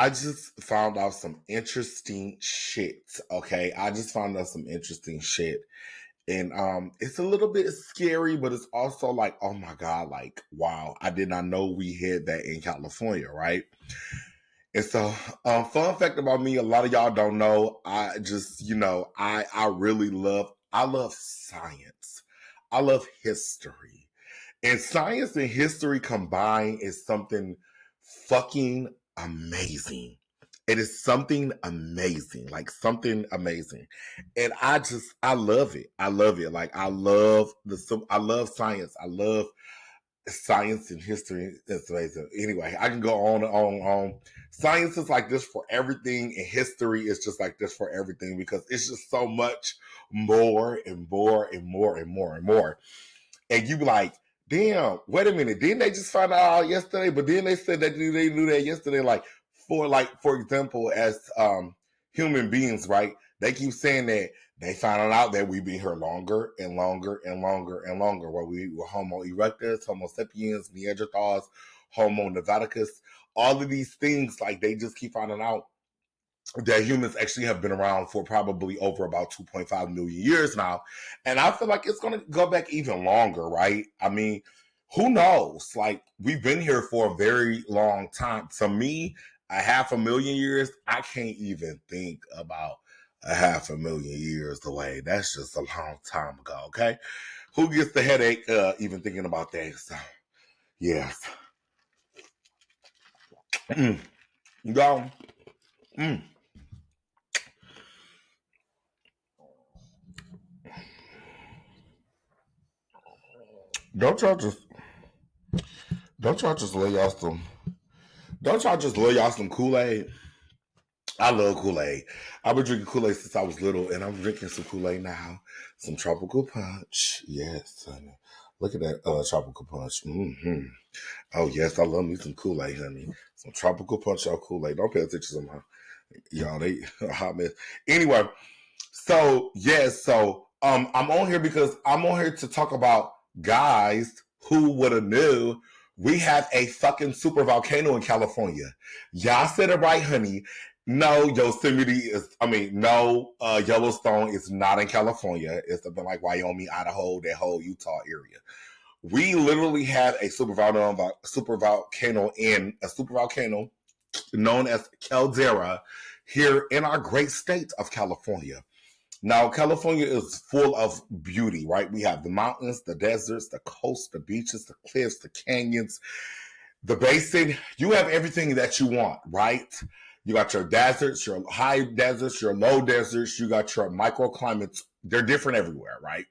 I just found out some interesting shit. Okay, I just found out some interesting shit, and it's a little bit scary, but it's also like, oh my god, like wow, I did not know we had that in California, right? And so, fun fact about me, a lot of y'all don't know. I just, I really I love science. I love history. And science and history combined is something fucking amazing. It is something amazing, like something amazing. And I love it. I love it. Like I love science. I love science and history. It's amazing. Anyway, I can go on and on and on. Science is like this for everything, and history is just like this for everything because it's just so much more and more and more and more and more. And you be like, damn, wait a minute, didn't they just find out yesterday? But then they said that they knew that yesterday. For example, as human beings, right? They keep saying that they found out that we've been here longer and longer and longer and longer. Where we were Homo erectus, Homo sapiens, Neanderthals, Homo nevaticus, all of these things, like they just keep finding out that humans actually have been around for probably over about 2.5 million years now. And I feel like it's going to go back even longer, right? I mean, who knows? Like, we've been here for a very long time. To me, a half a million years, I can't even think about a half a million years away. That's just a long time ago, okay? Who gets the headache even thinking about that? So, yes. Go. Mm. Don't y'all just don't y'all just lay y'all some don't y'all just lay y'all some Kool-Aid? I love Kool-Aid. I've been drinking Kool-Aid since I was little, and I'm drinking some Kool-Aid now. Some tropical punch. Yes, honey. Look at that tropical punch. Mm-hmm. Oh, yes, I love me some Kool-Aid, honey. Some tropical punch or Kool-Aid. Don't pay attention to my y'all. They a hot mess. Anyway, so yes, I'm on here because I'm on here to talk about guys who would have knew we have a fucking super volcano in California. Y'all said it right, honey. No, Yosemite no, Yellowstone is not in California. It's something like Wyoming, Idaho, that whole Utah area. We literally had a super volcano known as Caldera here in our great state of California. Now, California is full of beauty, right? We have the mountains, the deserts, the coast, the beaches, the cliffs, the canyons, the basin. You have everything that you want, right? You got your deserts, your high deserts, your low deserts. You got your microclimates. They're different everywhere, right?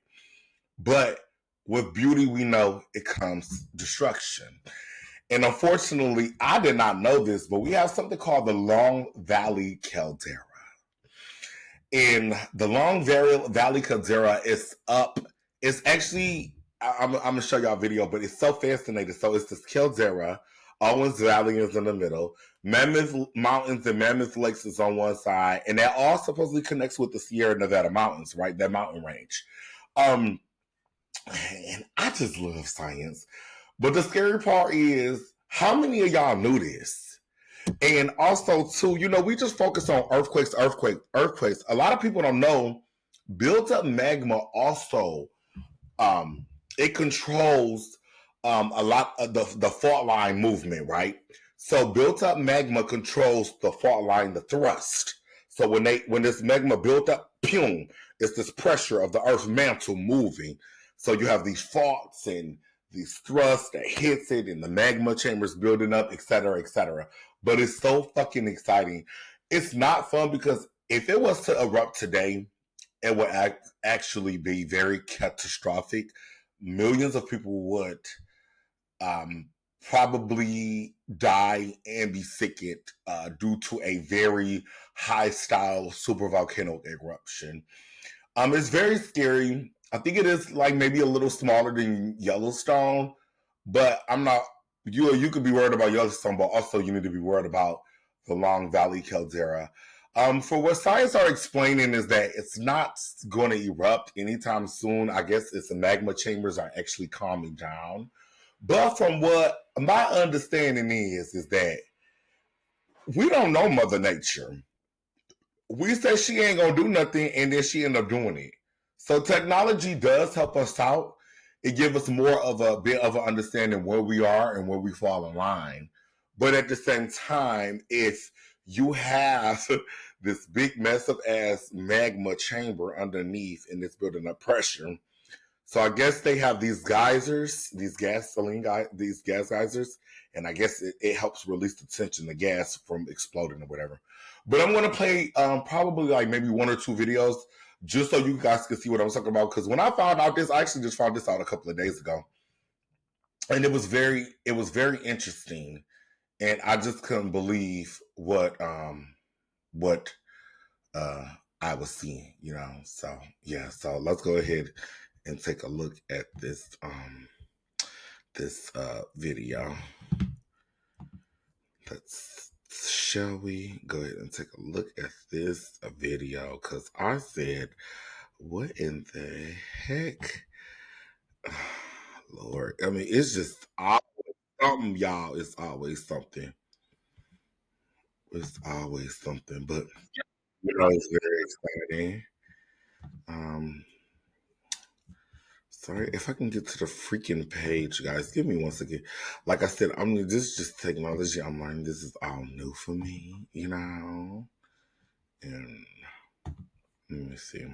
But with beauty, we know it comes destruction. And unfortunately, I did not know this, but we have something called the Long Valley Caldera. In the Long Valley Caldera is up. It's actually, I'm going to show y'all a video, but it's so fascinating. So it's this caldera. Owens Valley is in the middle. Mammoth Mountains and Mammoth Lakes is on one side. And that all supposedly connects with the Sierra Nevada Mountains, right? That mountain range. And I just love science. But the scary part is, how many of y'all knew this? And also, too, we just focus on earthquakes. A lot of people don't know built up magma also, it controls a lot of the fault line movement, right? So built up magma controls the fault line, the thrust. So when this magma built up, it's this pressure of the Earth's mantle moving. So you have these faults and these thrusts that hits it, and the magma chambers building up, et cetera, et cetera. But it's so fucking exciting. It's not fun because if it was to erupt today, it would actually be very catastrophic. Millions of people would probably die and be sickened due to a very high-style supervolcano eruption. It's very scary. I think it is like maybe a little smaller than Yellowstone, but I'm not. You could be worried about Yellowstone, but also you need to be worried about the Long Valley Caldera. For what science are explaining is that it's not going to erupt anytime soon. I guess its magma chambers are actually calming down. But from what my understanding is that we don't know Mother Nature. We say she ain't gonna do nothing, and then she end up doing it. So technology does help us out. It gives us more of a bit of an understanding where we are and where we fall in line. But at the same time, if you have this big mess of ass magma chamber underneath and it's building up pressure, so I guess they have these geysers, these gas geysers, and I guess it helps release the tension, the gas from exploding or whatever. But I'm gonna play probably like maybe one or two videos just so you guys can see what I'm talking about. Because when I found out this, I actually just found this out a couple of days ago, and it was very interesting, and I just couldn't believe what I was seeing, you know. So yeah, so let's go ahead and take a look at this video. Shall we go ahead and take a look at this video? Because I said, what in the heck? Lord, I mean, it's just always something, y'all. It's always something. It's always something, but you know, it's very exciting. Sorry, if I can get to the freaking page, guys, give me one second. Like I said, this is just technology. I'm learning this is all new for me, you know. And let me see.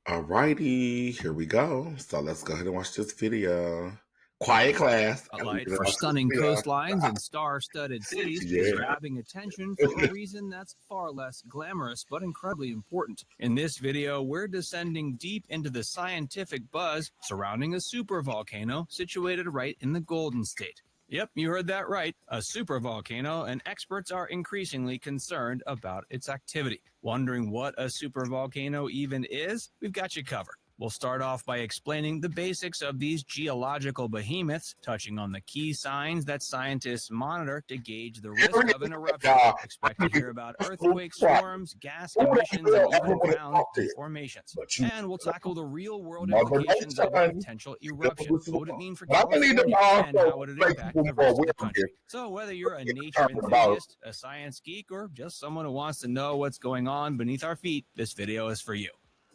Alrighty, here we go. So let's go ahead and watch this video. Quiet class. Spotlight for stunning coastlines and star-studded cities is grabbing attention for a reason that's far less glamorous but incredibly important. In this video, we're descending deep into the scientific buzz surrounding a supervolcano situated right in the Golden State. Yep, you heard that right, a supervolcano, and experts are increasingly concerned about its activity. Wondering what a supervolcano even is? We've got you covered. We'll start off by explaining the basics of these geological behemoths, touching on the key signs that scientists monitor to gauge the risk of an eruption. Expect to hear about earthquake storms, gas emissions, and even ground deformations. And we'll tackle the real-world implications of a potential eruption. What would it mean for California, and how would it impact the rest of the country? So whether you're a nature enthusiast, a science geek, or just someone who wants to know what's going on beneath our feet, this video is for you.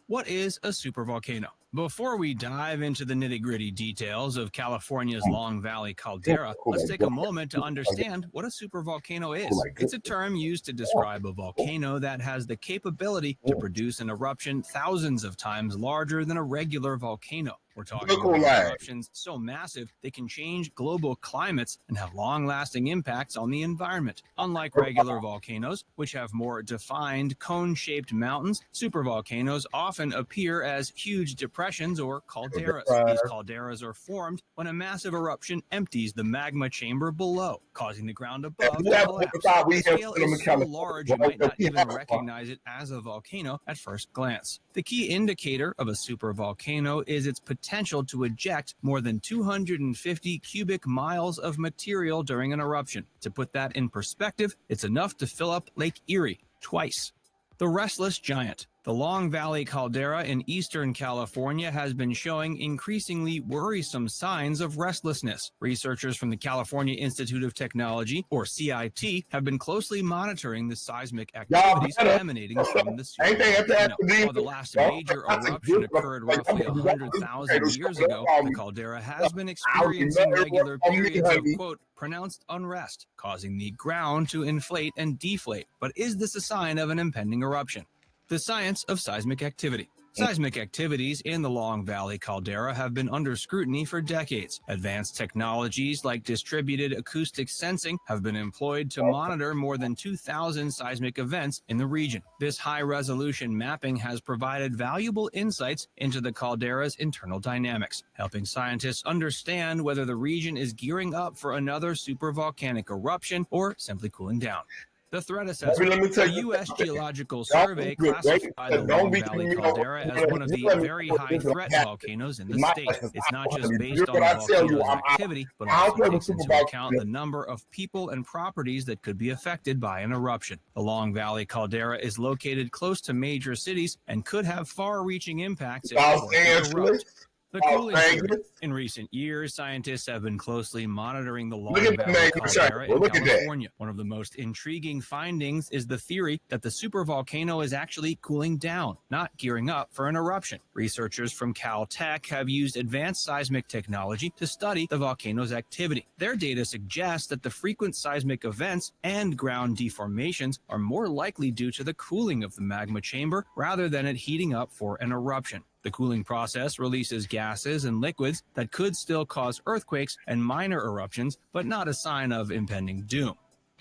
What is a supervolcano? Before we dive into the nitty-gritty details of California's Long Valley Caldera, let's take a moment to understand what a supervolcano is. It's a term used to describe a volcano that has the capability to produce an eruption thousands of times larger than a regular volcano. We're talking about eruptions so massive they can change global climates and have long-lasting impacts on the environment. Unlike regular volcanoes, which have more defined cone-shaped mountains, supervolcanoes often appear as huge depressions or calderas. These calderas are formed when a massive eruption empties the magma chamber below, causing the ground above to collapse. The scale is so large you might not even recognize it as a volcano at first glance. The key indicator of a supervolcano is its potential to eject more than 250 cubic miles of material during an eruption. To put that in perspective, it's enough to fill up Lake Erie twice. The restless giant. The Long Valley Caldera in eastern California has been showing increasingly worrisome signs of restlessness. Researchers from the California Institute of Technology, or CIT, have been closely monitoring the seismic activities emanating from the supervolcano. While the last major eruption occurred roughly 100,000 years ago, the caldera has been experiencing regular periods of, quote, pronounced unrest, causing the ground to inflate and deflate. But is this a sign of an impending eruption? The science of seismic activity. Seismic activities in the Long Valley Caldera have been under scrutiny for decades. Advanced technologies like distributed acoustic sensing have been employed to monitor more than 2,000 seismic events in the region. This high-resolution mapping has provided valuable insights into the caldera's internal dynamics, helping scientists understand whether the region is gearing up for another supervolcanic eruption or simply cooling down. The threat assessment. The U.S. Geological Survey classified the Long Valley Caldera as one of the very high-threat volcanoes in the state. It's not just based on the volcano's activity, but also takes into account the number of people and properties that could be affected by an eruption. The Long Valley Caldera is located close to major cities and could have far-reaching impacts if it were to erupt. The cooling theory. In recent years, scientists have been closely monitoring the Long Valley Caldera in California. One of the most intriguing findings is the theory that the supervolcano is actually cooling down, not gearing up for an eruption. Researchers from Caltech have used advanced seismic technology to study the volcano's activity. Their data suggests that the frequent seismic events and ground deformations are more likely due to the cooling of the magma chamber rather than it heating up for an eruption. The cooling process releases gases and liquids that could still cause earthquakes and minor eruptions, but not a sign of impending doom.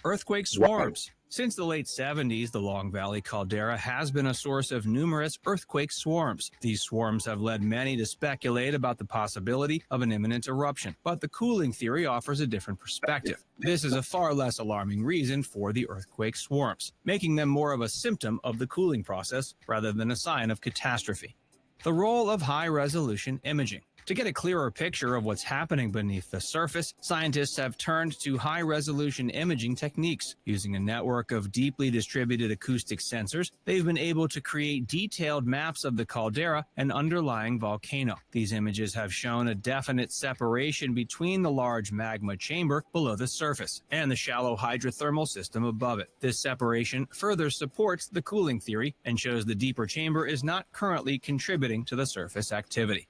Earthquake swarms. Since the late 70s, the Long Valley Caldera has been a source of numerous earthquake swarms. These swarms have led many to speculate about the possibility of an imminent eruption, but the cooling theory offers a different perspective. This is a far less alarming reason for the earthquake swarms, making them more of a symptom of the cooling process rather than a sign of catastrophe. The role of high-resolution imaging. To get a clearer picture of what's happening beneath the surface, scientists have turned to high-resolution imaging techniques. Using a network of deeply distributed acoustic sensors, they've been able to create detailed maps of the caldera and underlying volcano. These images have shown a definite separation between the large magma chamber below the surface and the shallow hydrothermal system above it. This separation further supports the cooling theory and shows the deeper chamber is not currently contributing to the surface activity.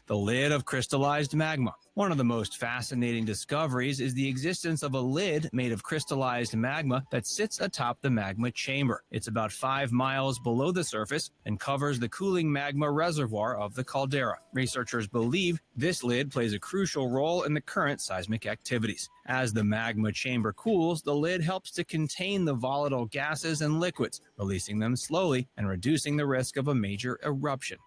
The lid of crystallized magma. One of the most fascinating discoveries is the existence of a lid made of crystallized magma that sits atop the magma chamber. It's about 5 miles below the surface and covers the cooling magma reservoir of the caldera. Researchers believe this lid plays a crucial role in the current seismic activities. As the magma chamber cools, the lid helps to contain the volatile gases and liquids, releasing them slowly and reducing the risk of a major eruption.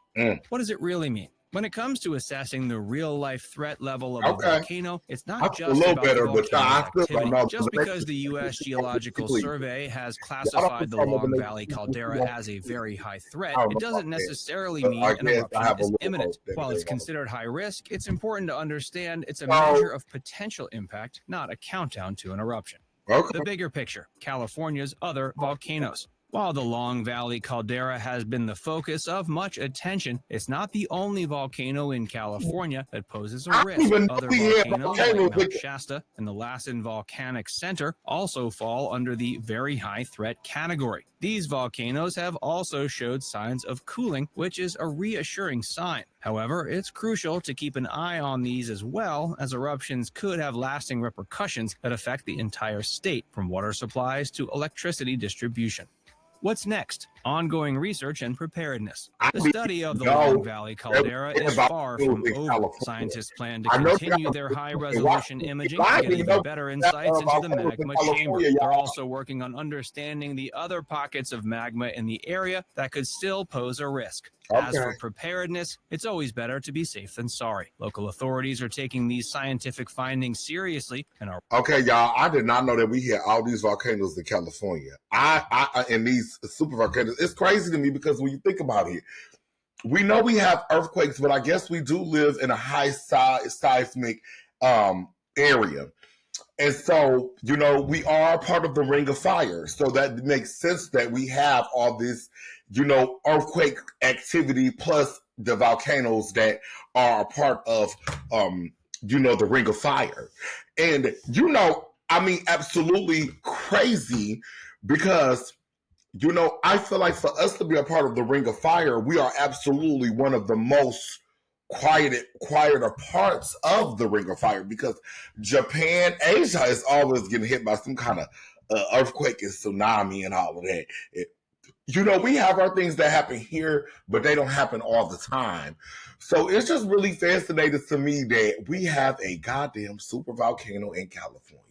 What does it really mean? When it comes to assessing the real-life threat level of a volcano, it's not just about the volcano's activity. Just because the U.S. Geological Survey has classified the Long Valley Caldera as a very high threat, it doesn't necessarily mean an eruption is imminent. While it's considered high risk, it's important to understand it's a measure of potential impact, not a countdown to an eruption. The bigger picture, California's other volcanoes. While the Long Valley Caldera has been the focus of much attention, it's not the only volcano in California that poses a risk. Other volcanoes like Mount Shasta and the Lassen Volcanic Center also fall under the very high threat category. These volcanoes have also showed signs of cooling, which is a reassuring sign. However, it's crucial to keep an eye on these as well, as eruptions could have lasting repercussions that affect the entire state, from water supplies to electricity distribution. What's next? Ongoing research and preparedness. The study of the Long Valley Caldera is far from over. Scientists plan to continue their high-resolution imaging to get even better insights into the magma chamber. They're also working on understanding the other pockets of magma in the area that could still pose a risk. As for preparedness, it's always better to be safe than sorry. Local authorities are taking these scientific findings seriously and are... Okay, y'all, I did not know that we had all these volcanoes in California. And these super volcanoes, it's crazy to me because when you think about it, we know we have earthquakes, but I guess we do live in a high seismic area. And so, you know, we are part of the Ring of Fire. So that makes sense that we have all this, you know, earthquake activity plus the volcanoes that are a part of, you know, the Ring of Fire. And, you know, I mean, absolutely crazy because, you know, I feel like for us to be a part of the Ring of Fire, we are absolutely one of the most quieter parts of the Ring of Fire because Japan, Asia is always getting hit by some kind of earthquake and tsunami and all of that. You know, we have our things that happen here, but they don't happen all the time. So it's just really fascinating to me that we have a goddamn super volcano in California.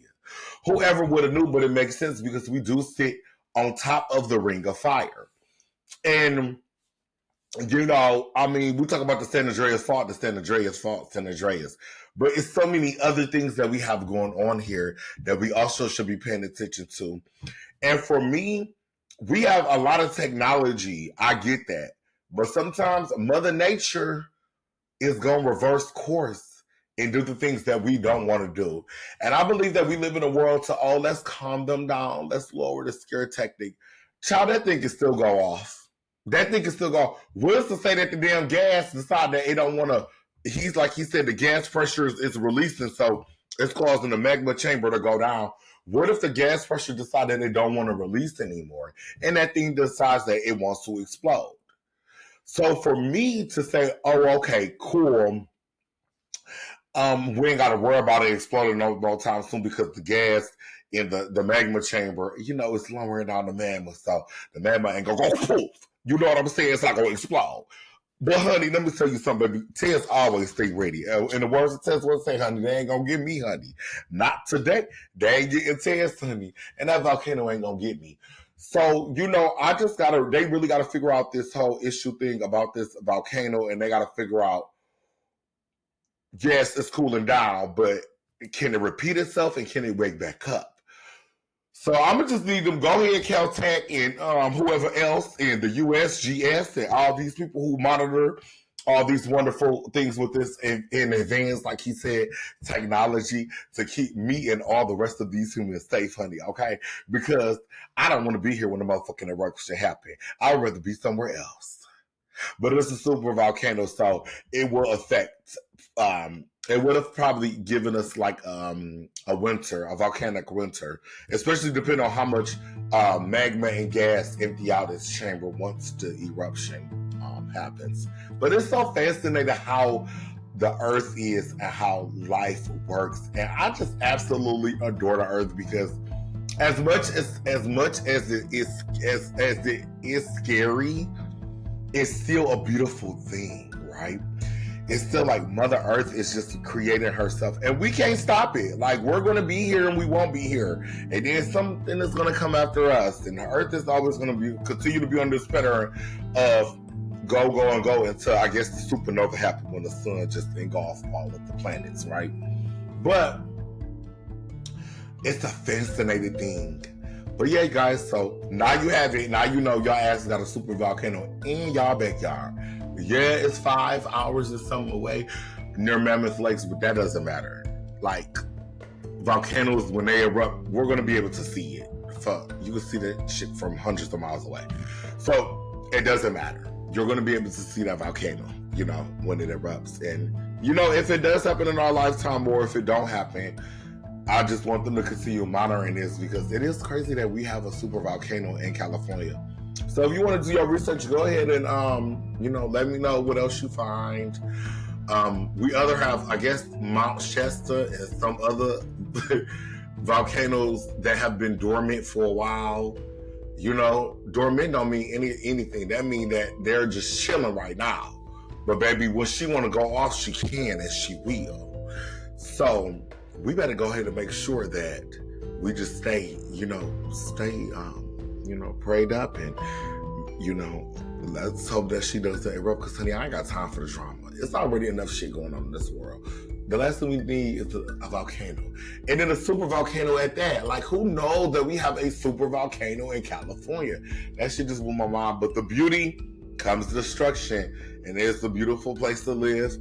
Whoever would have knew, but it makes sense because we do sit on top of the Ring of Fire. And you know, I mean, we talk about the San Andreas Fault, San Andreas. But it's so many other things that we have going on here that we also should be paying attention to. And for me, we have a lot of technology. I get that. But sometimes Mother Nature is going to reverse course and do the things that we don't want to do. And I believe that we live in a world to, oh, let's calm them down. Let's lower the scare technique. Child, that thing can still go off. That thing can still go. What's to say that the damn gas decide that it don't want to he said, the gas pressure is releasing, so it's causing the magma chamber to go down. What if the gas pressure decided they don't want to release anymore, and that thing decides that it wants to explode? So for me to say, oh, okay, cool, we ain't got to worry about it exploding no time soon because the gas in the magma chamber, it's lowering down the magma, so the magma ain't gonna go poof. You know what I'm saying? It's not gonna explode. But honey, let me tell you something, baby. Tess always stay ready. In the words of Tess, what say, honey, they ain't gonna get me, honey. Not today. They ain't getting Tess, honey. And that volcano ain't gonna get me. So, they really gotta figure out this whole issue thing about this volcano, and they gotta figure out, yes, it's cooling down, but can it repeat itself and can it wake back up? So I'm gonna just need them go ahead, Caltech and whoever else in the USGS and all these people who monitor all these wonderful things with this in advance, like he said, technology to keep me and all the rest of these humans safe, honey, okay? Because I don't want to be here when the motherfucking eruption happen. I'd rather be somewhere else. But it's a super volcano, so it will affect, it would have probably given us like a winter, a volcanic winter, especially depending on how much magma and gas empty out its chamber once the eruption happens. But it's so fascinating how the earth is and how life works. And I just absolutely adore the earth because as much as it is scary, it's still a beautiful thing, right? It's still like Mother Earth is just creating herself, and we can't stop it. Like, we're going to be here and we won't be here, and then something is going to come after us, and the Earth is always going to continue to be on this pattern of go until, I guess, the supernova happened when the sun just engulfed all of the planets, right? But it's a fascinating thing. But yeah, guys, so now you have it. Now you know y'all ass got a super volcano in y'all backyard. Yeah, it's 5 hours or something away near Mammoth Lakes, but that doesn't matter. Like, volcanoes, when they erupt, we're going to be able to see it. You can see that shit from hundreds of miles away. So it doesn't matter. You're going to be able to see that volcano, when it erupts. And, if it does happen in our lifetime or if it don't happen, I just want them to continue monitoring this because it is crazy that we have a super volcano in California. So if you want to do your research, go ahead and, let me know what else you find. We have, I guess, Mount Shasta and some other volcanoes that have been dormant for a while. Dormant don't mean anything. That means that they're just chilling right now. But baby, when she want to go off, she can and she will. So we better go ahead and make sure that we just stay prayed up and, let's hope that she doesn't erupt because, honey, I ain't got time for the drama. It's already enough shit going on in this world. The last thing we need is a volcano. And then a super volcano at that. Like, who knows that we have a super volcano in California? That shit just blew my mind. But the beauty comes destruction. And it's a beautiful place to live.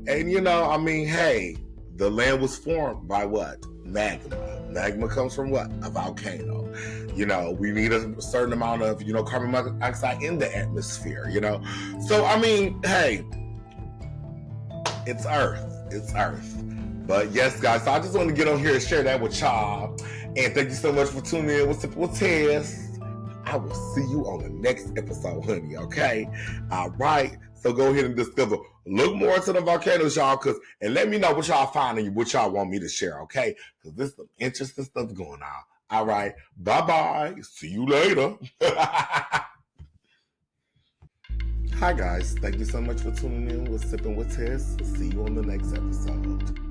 And, hey, the land was formed by what? Magma. Magma comes from what? A volcano. We need a certain amount of, carbon monoxide in the atmosphere, So, hey, it's Earth. It's Earth. But yes, guys, so I just want to get on here and share that with y'all. And thank you so much for tuning in with Simple Tess. I will see you on the next episode, honey, okay? All right. So go ahead and discover. Look more into the volcanoes, y'all, and let me know what y'all find and what y'all want me to share, okay? Because there's some interesting stuff going on. All right. Bye-bye. See you later. Hi, guys. Thank you so much for tuning in with Sipping with Tess. See you on the next episode.